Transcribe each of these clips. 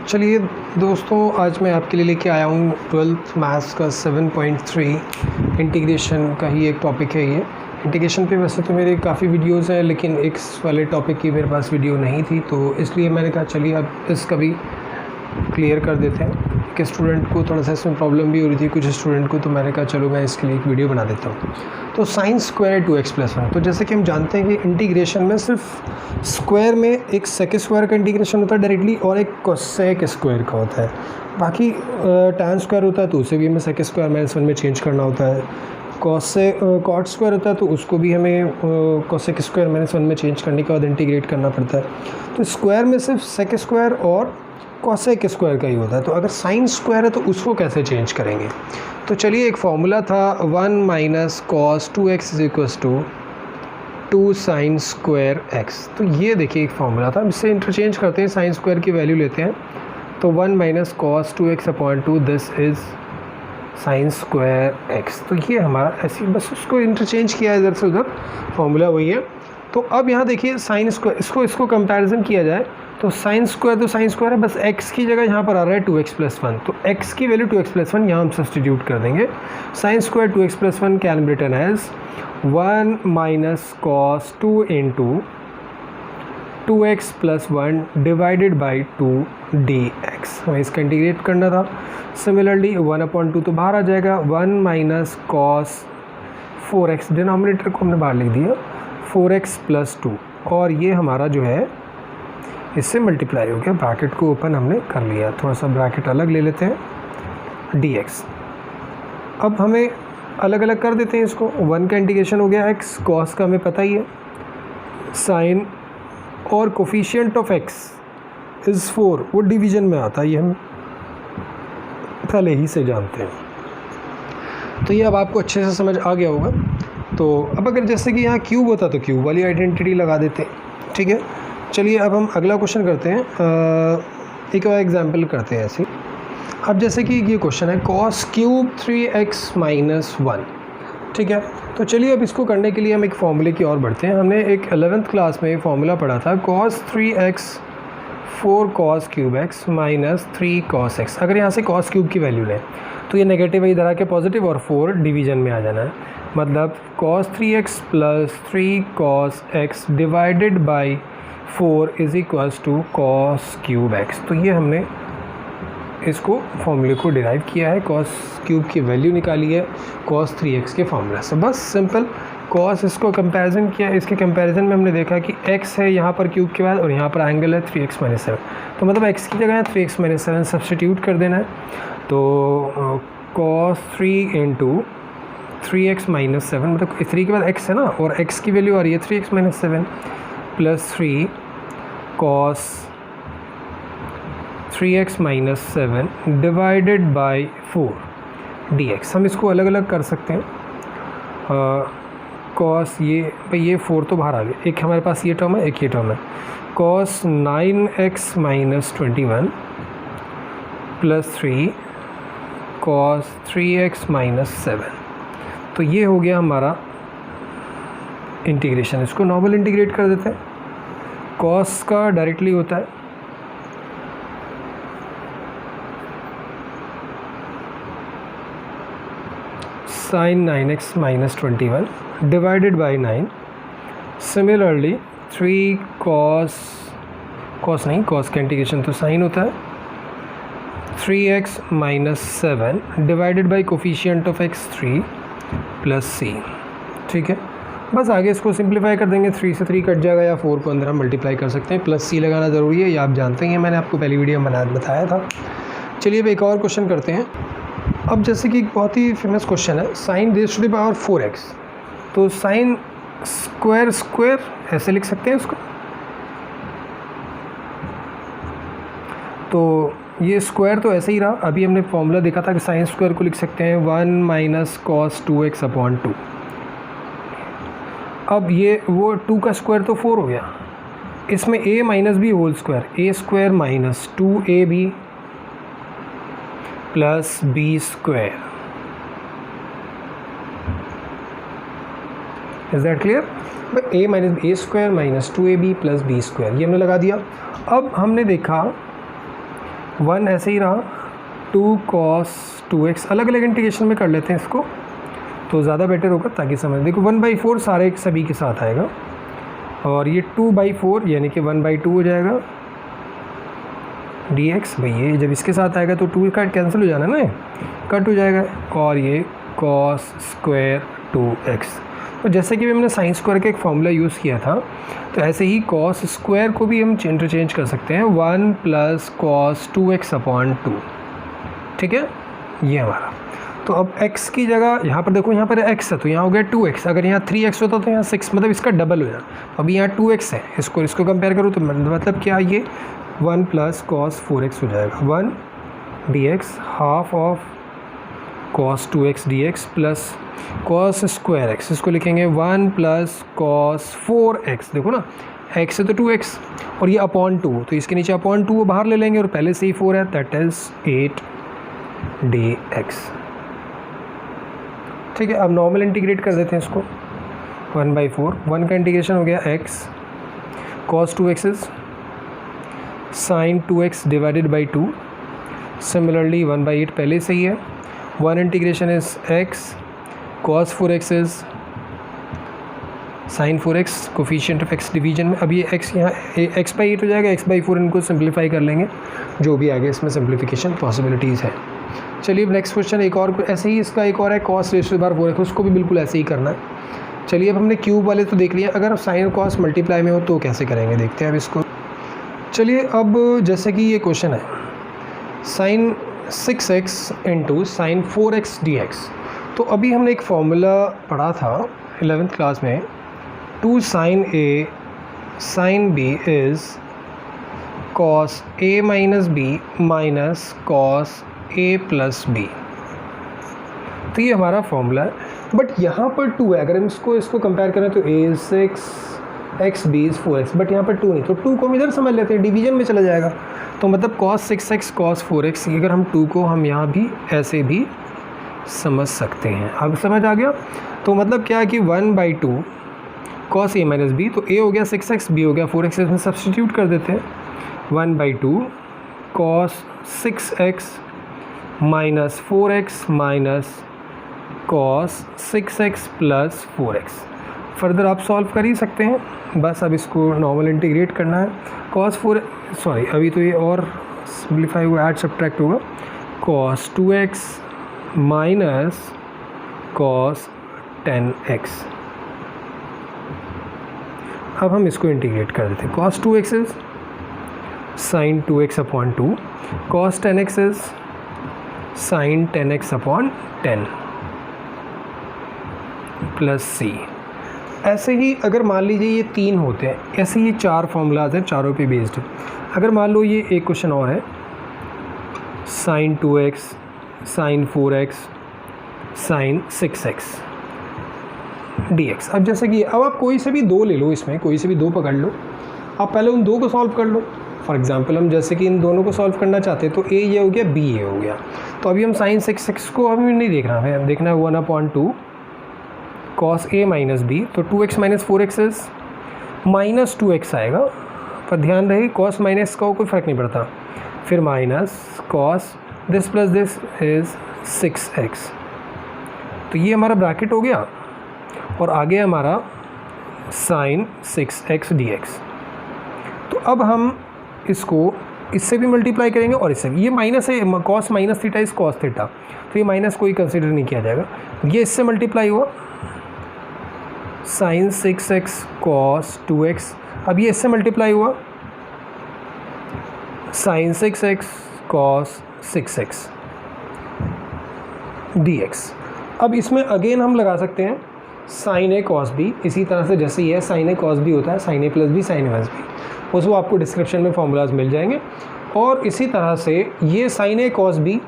चलिए दोस्तों, आज मैं आपके लिए लेके आया हूँ 12th मैथ्स का 7.3 इंटीग्रेशन का ही एक टॉपिक है। ये इंटीग्रेशन पे वैसे तो मेरे काफ़ी वीडियोस हैं, लेकिन इस वाले टॉपिक की मेरे पास वीडियो नहीं थी, तो इसलिए मैंने कहा चलिए अब इसका भी क्लियर कर देते हैं कि स्टूडेंट को थोड़ा सा इसमें प्रॉब्लम भी हो रही थी कुछ स्टूडेंट को, तो मैंने कहा चलो मैं इसके लिए एक वीडियो बना देता हूँ। तो साइन स्क्वायर 2x+1, तो जैसे कि हम जानते हैं कि इंटीग्रेशन में सिर्फ स्क्वायर में एक सेक स्क्वायर का इंटीग्रेशन होता है डायरेक्टली और एक कोसेक स्क्वायर का होता है। बाकी टैन स्क्वायर होता है तो उसे भी हमें सेक स्क्वायर -1 में चेंज करना होता है। कॉट स्क्वायर होता है तो उसको भी हमें कोसेक स्क्वायर -1 में चेंज करने के बाद इंटीग्रेट करना पड़ता है। तो स्क्वायर में सिर्फ सेक स्क्वायर और कोसेक स्क्वायर का ही होता है। तो अगर साइन स्क्वायर है तो उसको कैसे चेंज करेंगे? तो चलिए, एक फॉर्मूला था 1 - cos 2x = 2 sin square x। तो ये देखिए एक फॉर्मूला था, इससे इंटरचेंज करते हैं, साइन स्क्वायर की वैल्यू लेते हैं। तो 1 - cos 2x/2 this is sine square x। तो ये हमारा ऐसे बस उसको इंटरचेंज किया है इधर से उधर, फॉर्मूला वही है। तो अब यहाँ देखिए साइन स्क्वायर, इसको कंपैरिजन किया जाए तो साइन स्क्वायर है, बस x की जगह यहाँ पर आ रहा है 2x+1, तो x की वैल्यू 2x+1 यहाँ हम सब्सटीट्यूट कर देंगे। Sine square 2x+1 can be written as 1 - cos 2 × 2x+1 divided by 2 dx। हमें इसका इंटीग्रेट करना था। सिमिलरली 1/2 तो बाहर आ जाएगा, 1 - cos 4x, डिनोमिनेटर को हमने बाहर लिख दिया, 4x+2, और ये हमारा जो है इससे मल्टीप्लाई हो गया, ब्रैकेट को ओपन हमने कर लिया, थोड़ा सा ब्रैकेट अलग ले लेते हैं, dx। अब हमें अलग अलग कर देते हैं इसको। 1 का इंटीग्रेशन हो गया x, cos का हमें पता ही है, साइन और कोफिशिएंट ऑफ x इज़ 4, वो डिवीज़न में आता है, ये हम पहले ही से जानते हैं। तो ये अब आपको अच्छे से समझ आ गया होगा। तो अब अगर जैसे कि यहाँ क्यूब होता तो क्यूब वाली आइडेंटिटी लगा देते हैं, ठीक है। चलिए अब हम अगला क्वेश्चन करते हैं, एक और एग्जांपल करते हैं ऐसे। अब जैसे कि ये क्वेश्चन है cos क्यूब 3x - 1, ठीक है। तो चलिए अब इसको करने के लिए हम एक फॉर्मूले की ओर बढ़ते हैं। हमने एक 11th क्लास में फॉर्मूला पढ़ा था cos 3x 4 cos cube x - 3 cos x। अगर यहाँ से cos क्यूब की वैल्यू लें तो ये नेगेटिव है, इधर आके पॉजिटिव, और 4 डिवीज़न में आ जाना है, मतलब cos 3x + 3 cos x divided by 4 = cos cube x। तो ये हमने इसको फॉर्मूले को डिराइव किया है, cos क्यूब की वैल्यू निकाली है cos 3x के फॉर्मूला से, बस सिंपल। cos इसको कंपैरिजन किया, इसके कंपैरिजन में हमने देखा कि x है यहाँ पर क्यूब के बाद और यहाँ पर एंगल है 3x - 7, तो मतलब x की जगह 3x - 7 सब्सटीट्यूट कर देना है। तो cos 3 × 3x - 7, मतलब 3 के बाद x है ना, और x की वैल्यू आ रही है 3x - 7 + 3 cos 3x - 7 divided by 4 dx। हम इसको अलग अलग कर सकते हैं। cos ये 4 तो बाहर आ गया, एक हमारे पास ये टर्म है, एक ये टर्म है, cos 9x - 21 + 3 cos 3x - 7। तो ये हो गया हमारा इंटीग्रेशन। इसको नॉर्मल इंटीग्रेट कर देते हैं। cos का डायरेक्टली होता है sin 9x - 21 divided by 9। Similarly 3 cos का इंटीग्रेशन तो साइन होता है, 3x - 7 divided by coefficient of x 3 + c, ठीक है। बस आगे इसको सिंप्लीफाई कर देंगे, 3 से 3 कट जाएगा, या 4 को अंदर हम मल्टीप्लाई कर सकते हैं, +c लगाना ज़रूरी है, ये आप जानते हैं, मैंने आपको पहली वीडियो में बताया था। चलिए अब एक और क्वेश्चन करते हैं। अब जैसे कि बहुत ही फेमस क्वेश्चन है, sine raised to the power 4x, तो साइन स्क्वायर ऐसे लिख सकते हैं इसको। तो ये स्क्वायर तो ऐसे ही रहा, अभी हमने फॉर्मूला देखा था कि साइन स्क्वायर को लिख सकते हैं 1 - cos 2x/2। अब ये वो 2 का स्क्वायर तो 4 हो गया, इसमें a - b whole square, a² - 2ab + b²। Is that clear? a - a² - 2ab + b², ये हमने लगा दिया। अब हमने देखा 1 ऐसे ही रहा, 2 cos 2x, अलग अलग इंटीग्रेशन में कर लेते हैं इसको तो ज़्यादा बेटर होगा ताकि समझ। देखो 1/4 सारे सभी के साथ आएगा और ये 2/4 यानी कि 1/2 हो जाएगा dx। भाई ये जब इसके साथ आएगा तो 2 का कैंसिल हो जाना ना, कट हो जाएगा। और ये cos स्क्वायर 2x। तो जैसे कि हमने साइन स्क्वायर का एक फॉर्मूला यूज़ किया था तो ऐसे ही cos स्क्वायर को भी हम इंटरचेंज कर सकते हैं, 1 + cos 2x/2। ठीक है, ये हमारा। तो अब x की जगह यहाँ पर देखो, यहाँ पर x है तो यहाँ हो गया 2x। अगर यहाँ 3x होता तो यहाँ 6, मतलब इसका डबल हो जाए। अभी यहाँ 2x है, इसको कंपेयर करो तो मतलब क्या, ये 1 + cos 4x हो जाएगा। 1 dx half of cos 2x dx plus cos square x, इसको लिखेंगे 1 + cos 4x। देखो ना, x है तो 2x और ये अपॉन 2, तो इसके नीचे अपॉन 2 बाहर ले लेंगे और पहले से ही 4 है, दैट इज़ 8 dx। ठीक है, अब नॉर्मल इंटीग्रेट कर देते हैं इसको। 1/4, 1 का इंटीग्रेशन हो गया x, cos 2x is sin 2x divided by 2। Similarly 1/8 पहले से ही है। 1 integration is x, cos 4x is sin 4x, coefficient of x division में। अब ये x यहाँ x/8 हो जाएगा, x/4 इनको सिंप्लीफाई कर लेंगे, जो भी आगे इसमें सिंप्लीफिकेशन पॉसिबिलिटीज़ है। चलिए अब नेक्स्ट क्वेश्चन एक और ऐसे ही, इसका एक और है cos रेशो बार 4x, उसको भी बिल्कुल ऐसे ही करना है। चलिए अब हमने क्यूब वाले तो देख लिया, अगर साइन और cos मल्टीप्लाई में हो तो कैसे करेंगे देखते हैं अब इसको। चलिए अब जैसे कि ये क्वेश्चन है sin 6x × sin 4x dx। तो अभी हमने एक फॉर्मूला पढ़ा था 11th क्लास में, 2 sin a sin b is cos a - b minus cos a + b। तो ये हमारा फॉर्मूला है, बट यहाँ पर 2 है। अगर हम इसको कंपेयर करें तो a is 6 x b is 4x, but यहाँ पर 2 नहीं, तो 2 को हम इधर समझ लेते हैं, डिवीजन में चला जाएगा। तो मतलब cos 6x cos 4x, अगर हम 2 को हम यहाँ भी ऐसे भी समझ सकते हैं। अब समझ आ गया। तो मतलब क्या है कि 1/2 cos a - b, तो a हो गया 6x, b हो गया 4x, इसमें सब्सटीट्यूट कर देते हैं। 1/2 cos 6x - 4x minus cos 6x + 4x। Further आप सॉल्व कर ही सकते हैं, बस अब इसको नॉर्मल इंटीग्रेट करना है। अभी तो ये और सिंप्लीफाई हुआ, ऐड सब्ट्रैक्ट होगा, cos 2x minus cos 10x। अब हम इसको इंटीग्रेट कर देते हैं। cos 2x is sin 2x/2, cos 10x is sin 10x/10 plus c। ऐसे ही अगर मान लीजिए ये 3 होते हैं, ऐसे ये 4 फार्मूलाज हैं, चारों पे बेस्ड। अगर मान लो ये एक क्वेश्चन और है, sin 2x sin 4x sin 6x dx। अब जैसे कि अब आप कोई से भी 2 ले लो, इसमें कोई से भी 2 पकड़ लो, आप पहले उन 2 को सॉल्व कर लो। फॉर एग्जांपल हम जैसे कि इन दोनों को सॉल्व करना चाहते हैं, तो a ये हो गया, b ये हो गया। तो अभी हम sin 6x को अभी नहीं देखना है, देखना है 1/2 cos a - b। तो 2x - 4x इज -2x आएगा, पर ध्यान रहे cos माइनस का कोई फ़र्क नहीं पड़ता। फिर minus cos this plus this is 6x। तो ये हमारा ब्रैकेट हो गया और आगे हमारा sin 6x dx। तो अब हम इसको इससे भी मल्टीप्लाई करेंगे और इससे भी। ये माइनस है, cos - theta is cos theta, तो ये माइनस कोई कंसिडर नहीं किया जाएगा। ये इससे मल्टीप्लाई हुआ sin 6x cos 2x। अब ये इससे मल्टीप्लाई हुआ sin 6x cos 6x dx। अब इसमें अगेन हम लगा सकते हैं sin a cos b, इसी तरह से जैसे ये sin a cos b होता है, sin a + b sin a - b, उसको आपको डिस्क्रिप्शन में फॉर्मूलाज मिल जाएंगे। और इसी तरह से ये sin a cos b,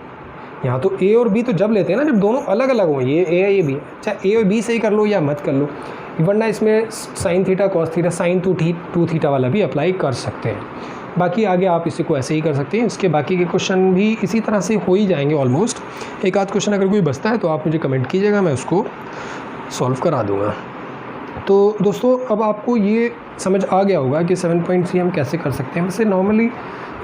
यहाँ तो a और b तो जब लेते हैं ना जब दोनों अलग अलग हों, ये a है ये b, चाहे a और b से ही कर लो या मत कर लो, वरना इसमें sin theta cos theta sin 2 theta वाला भी अप्लाई कर सकते हैं। बाकी आगे आप इसी को ऐसे ही कर सकते हैं। इसके बाकी के क्वेश्चन भी इसी तरह से हो ही जाएंगे ऑलमोस्ट। एक आध क्वेश्चन अगर कोई बचता है तो आप मुझे कमेंट कीजिएगा, मैं उसको सॉल्व करा दूँगा। तो दोस्तों अब आपको ये समझ आ गया होगा कि 7.3 हम कैसे कर सकते हैं। वैसे नॉर्मली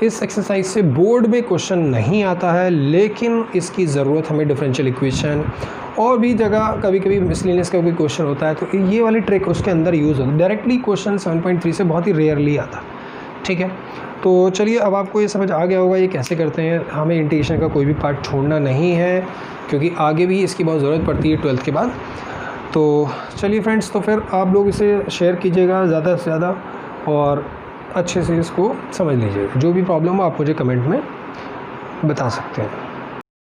इस एक्सरसाइज से बोर्ड में क्वेश्चन नहीं आता है, लेकिन इसकी ज़रूरत हमें डिफरेंशियल इक्वेशन और भी जगह कभी कभी मिसलिनियस का कोई क्वेश्चन होता है तो ये वाली ट्रिक उसके अंदर यूज़ होती है। डायरेक्टली क्वेश्चन 7.3 से बहुत ही रेयरली आता, ठीक है। तो चलिए अब आपको ये समझ आ गया होगा ये कैसे करते हैं। हमें इंटीग्रेशन का कोई भी पार्ट छोड़ना नहीं है, क्योंकि आगे भी इसकी बहुत ज़रूरत पड़ती है 12th के बाद। तो चलिए फ्रेंड्स, तो फिर आप लोग इसे शेयर कीजिएगा ज़्यादा से ज़्यादा और अच्छे से इसको समझ लीजिएगा। जो भी प्रॉब्लम हो आप मुझे कमेंट में बता सकते हैं।